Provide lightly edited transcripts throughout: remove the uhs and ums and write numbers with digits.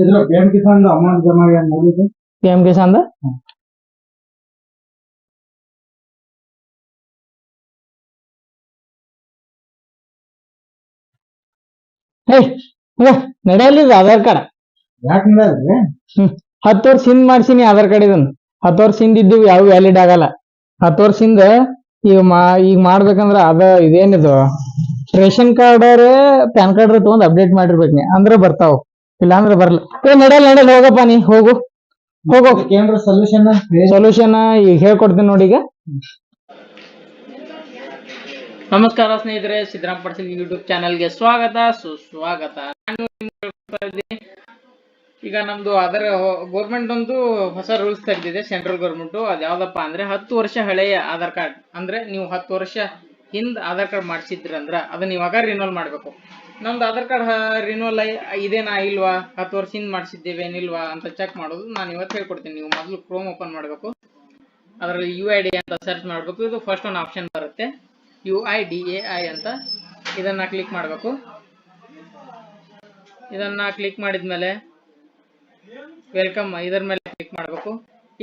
ಇದ್ರ PM Kisan amount ಜಮಾ ಮಾಡಿದ್ರು. PM ಕಿಸಾನ್ ನಡೆಯಲ್ಲ ಆಧಾರ್ ಕಾರ್ಡ್ ಯಾಕೆ ನಡೆಯಲ್ರಿ? 10 ವರ್ಷ ಹಿಂದ್ ಮಾಡ್ಸಿನಿ ಆಧಾರ್ ಕಾರ್ಡ್ ಇದನ್ನ 10 ವರ್ಷ ಹಿಂದ್ ಇದ್ದು ಯಾವ ವ್ಯಾಲಿಡ್ ಆಗಲ್ಲ 10 ವರ್ಷ ಹಿಂದ ಈಗ ಮಾಡ್ಬೇಕಂದ್ರ ಅದ ಇದೇನಿದು ರೇಷನ್ ಕಾರ್ಡ್ ಪ್ಯಾನ್ ಕಾರ್ಡ್ ತಗೊಂಡ್ ಅಪ್ಡೇಟ್ ಮಾಡಿರ್ಬೇಕು ನೀ ಅಂದ್ರೆ ಬರ್ತಾವ ಇಲ್ಲ ಅಂದ್ರೆ ಬರಲ್ಲ. ನಡೆಯಲ್ಲ ಹೋಗಪ್ಪ ನೀ ಹೋಗು ಕೇಂದ್ರ ಸೊಲ್ಯೂಷನ್ ಈಗ ಹೇಳ್ಕೊಡ್ತೀನಿ ನೋಡಿ. ಈಗ ನಮಸ್ಕಾರ ಸ್ನೇಹಿತರೆ, ಸಿದ್ದರಾಮ್ ಪಾಟೀಲ್ ಯೂಟ್ಯೂಬ್ ಚಾನಲ್ಗೆ ಸ್ವಾಗತ ಸುಸ್ವಾಗತ. ನಾನು ಈಗ ನಮ್ದು ಅದರ ಗೌರ್ಮೆಂಟ್ ಒಂದು ಹೊಸ ರೂಲ್ಸ್ ತೆಗೆದಿದೆ, ಸೆಂಟ್ರಲ್ ಗೌರ್ಮೆಂಟ್. ಅದು ಯಾವ್ದಪ್ಪ ಅಂದ್ರೆ 10 ವರ್ಷ ಹಳೆಯ ಆಧಾರ್ ಕಾರ್ಡ್ ಅಂದ್ರೆ ನೀವು 10 ವರ್ಷ ಹಿಂದ್ ಆಧಾರ್ ಕಾರ್ಡ್ ಮಾಡಿಸಿದ್ರಿ ಅಂದ್ರೆ ಅದನ್ನ ಇವಾಗ ರಿನ್ಯೂವಲ್ ಮಾಡಬೇಕು. ನಮ್ದು ಆಧಾರ್ ಕಾರ್ಡ್ ರಿನ್ಯೂವಲ್ ಇದೇನಾ ಇಲ್ವಾ, 10 ವರ್ಷ ಹಿಂದ್ ಮಾಡಿಸಿದ್ದೇವೆ ಏನಿಲ್ವಾ ಅಂತ ಚೆಕ್ ಮಾಡೋದು ನಾನು ಇವತ್ತು ಹೇಳ್ಕೊಡ್ತೀನಿ. ನೀವು ಮೊದಲು ಕ್ರೋಮ್ ಓಪನ್ ಮಾಡಬೇಕು, ಅದರಲ್ಲಿ UID ಅಂತ ಸರ್ಚ್ ಮಾಡಬೇಕು. ಇದು ಫಸ್ಟ್ ಒಂದು ಆಪ್ಷನ್ ಬರುತ್ತೆ UIDAI ಅಂತ, ಇದನ್ನ ಕ್ಲಿಕ್ ಮಾಡಬೇಕು. ಇದನ್ನ ಕ್ಲಿಕ್ ಮಾಡಿದ್ಮೇಲೆ ವೆಲ್ಕಮ್ ಇದರ ಮೇಲೆ ಕ್ಲಿಕ್ ಮಾಡಬೇಕು.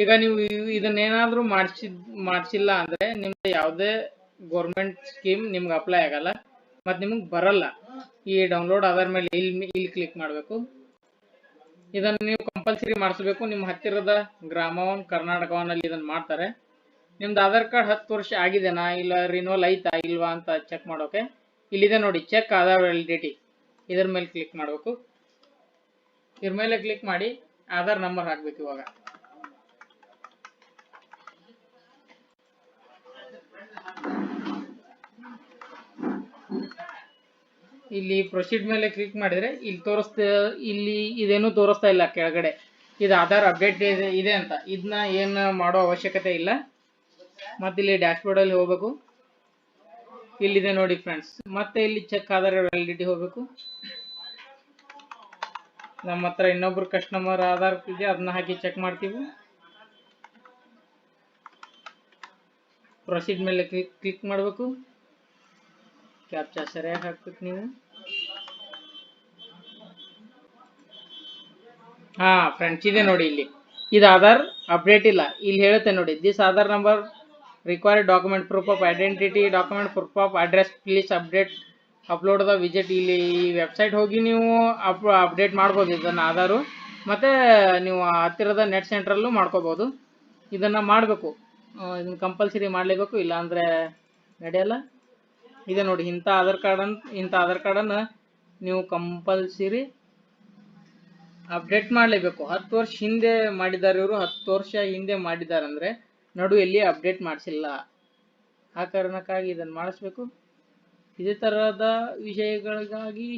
ಈಗ ನೀವು ಇದನ್ನೇನಾದ್ರೂ ಮಾಡಿಸಿಲ್ಲ ಅಂದ್ರೆ ನಿಮ್ಗೆ ಯಾವುದೇ ಗೌರ್ಮೆಂಟ್ ಸ್ಕೀಮ್ ನಿಮ್ಗೆ ಅಪ್ಲೈ ಆಗಲ್ಲ ಮತ್ತೆ ನಿಮ್ಗೆ ಬರಲ್ಲ. ಈ ಡೌನ್ಲೋಡ್ ಆಧಾರ್ ಮೇಲೆ ಇಲ್ಲಿ ಕ್ಲಿಕ್ ಮಾಡಬೇಕು. ಇದನ್ನು ನೀವು ಕಂಪಲ್ಸರಿ ಮಾಡಿಸ್ಬೇಕು. ನಿಮ್ಮ ಹತ್ತಿರದ ಗ್ರಾಮವನ್ ಕರ್ನಾಟಕವನಲ್ಲಿ ಇದನ್ನ ಮಾಡ್ತಾರೆ. ನಿಮ್ದು ಆಧಾರ್ ಕಾರ್ಡ್ 10 ವರ್ಷ ಆಗಿದೆನಾ ಇಲ್ಲ ರಿನ್ಯೂವಲ್ ಐತಾ ಇಲ್ವಾ ಅಂತ ಚೆಕ್ ಮಾಡೋಕೆ ಇಲ್ಲಿದೆ ನೋಡಿ, ಚೆಕ್ ಆಧಾರ್ ವ್ಯಾಲಿಡಿಟಿ. ಇದರ ಮೇಲೆ ಕ್ಲಿಕ್ ಮಾಡಬೇಕು. ಇದ್ರ ಮೇಲೆ ಕ್ಲಿಕ್ ಮಾಡಿ ಆಧಾರ್ ನಂಬರ್ ಹಾಕ್ಬೇಕು. ಇವಾಗ ಇಲ್ಲಿ ಪ್ರೊಸೀಡ್ ಮೇಲೆ ಕ್ಲಿಕ್ ಮಾಡಿದ್ರೆ ಇಲ್ಲಿ ಇದೇನು ತೋರಿಸ್ತಾ ಇಲ್ಲ ಕೆಳಗಡೆ, ಇದು ಆಧಾರ್ ಅಪ್ಡೇಟ್ ಇದೆ ಅಂತ. ಇದನ್ನ ಏನು ಮಾಡೋ ಅವಶ್ಯಕತೆ ಇಲ್ಲ. ಮತ್ತೆ ಇಲ್ಲಿ ಡ್ಯಾಶ್ ಬೋರ್ಡ್ ಅಲ್ಲಿ ಹೋಗ್ಬೇಕು. ಇಲ್ಲಿದೆ ನೋಡಿ ಫ್ರೆಂಡ್ಸ್, ಮತ್ತೆ ಇಲ್ಲಿ ಚೆಕ್ ಆಧಾರ್ ವ್ಯಾಲಿಡಿಟಿ ಹೋಗ್ಬೇಕು. ನಮ್ಮ ಹತ್ರ ಇನ್ನೊಬ್ರು ಕಸ್ಟಮರ್ ಆಧಾರ್ ಇದೆ, ಅದನ್ನ ಹಾಕಿ ಚೆಕ್ ಮಾಡ್ತೀವಿ. ಪ್ರೊಸೀಡ್ ಮೇಲೆ ಕ್ಲಿಕ್ ಮಾಡಬೇಕು. ಕ್ಯಾಪ್ಚಾ ಸರಿಯಾಗಿ ಹಾಕ್ಬೇಕು ನೀವು. ಫ್ರೆಂಡ್ಸ್ ಇದೆ ನೋಡಿ, ಇಲ್ಲಿ ಇದು ಆಧಾರ್ ಅಪ್ಡೇಟ್ ಇಲ್ಲ. ಇಲ್ಲಿ ಹೇಳುತ್ತೆ ನೋಡಿ, this Aadhaar number required document proof of identity document proof of address please upload the visit. ಇಲ್ಲಿ ವೆಬ್ಸೈಟ್ ಹೋಗಿ ನೀವು ಅಪ್ಡೇಟ್ ಮಾಡ್ಬೋದು ಇದನ್ನ ಆಧಾರು. ಮತ್ತೆ ನೀವು ಹತ್ತಿರದ ನೆಟ್ ಸೆಂಟ್ರಲ್ಲೂ ಮಾಡ್ಕೋಬಹುದು. ಇದನ್ನ ಮಾಡಬೇಕು, ಇದನ್ನ ಕಂಪಲ್ಸರಿ ಮಾಡಲೇಬೇಕು, ಇಲ್ಲ ಅಂದ್ರೆ ನಡೆಯಲ್ಲ. ಇದೆ ನೋಡಿ, ಇಂಥ ಆಧಾರ್ ಕಾರ್ಡನ್ನು ನೀವು ಕಂಪಲ್ಸರಿ ಅಪ್ಡೇಟ್ ಮಾಡಲೇಬೇಕು. 10 ವರ್ಷ ಹಿಂದೆ ಮಾಡಿದ್ದಾರೆ ಇವರು, 10 ವರ್ಷ ಹಿಂದೆ ಮಾಡಿದ್ದಾರೆ ಅಂದ್ರೆ ಎಲ್ಲಿ ಅಪ್ಡೇಟ್ ಮಾಡಿಸಿಲ್ಲ. ಆ ಕಾರಣಕ್ಕಾಗಿ ಇದನ್ನು ಮಾಡಿಸ್ಬೇಕು. ಇದೇ ತರಹದ ವಿಷಯಗಳಿಗಾಗಿ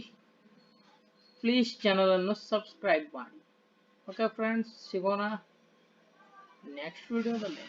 ಪ್ಲೀಸ್ ಚಾನಲ್ ಅನ್ನು ಸಬ್ಸ್ಕ್ರೈಬ್ ಮಾಡಿ. ಓಕೆ ಫ್ರೆಂಡ್ಸ್, ಸಿಗೋಣ ನೆಕ್ಸ್ಟ್ ವಿಡಿಯೋದಲ್ಲಿ.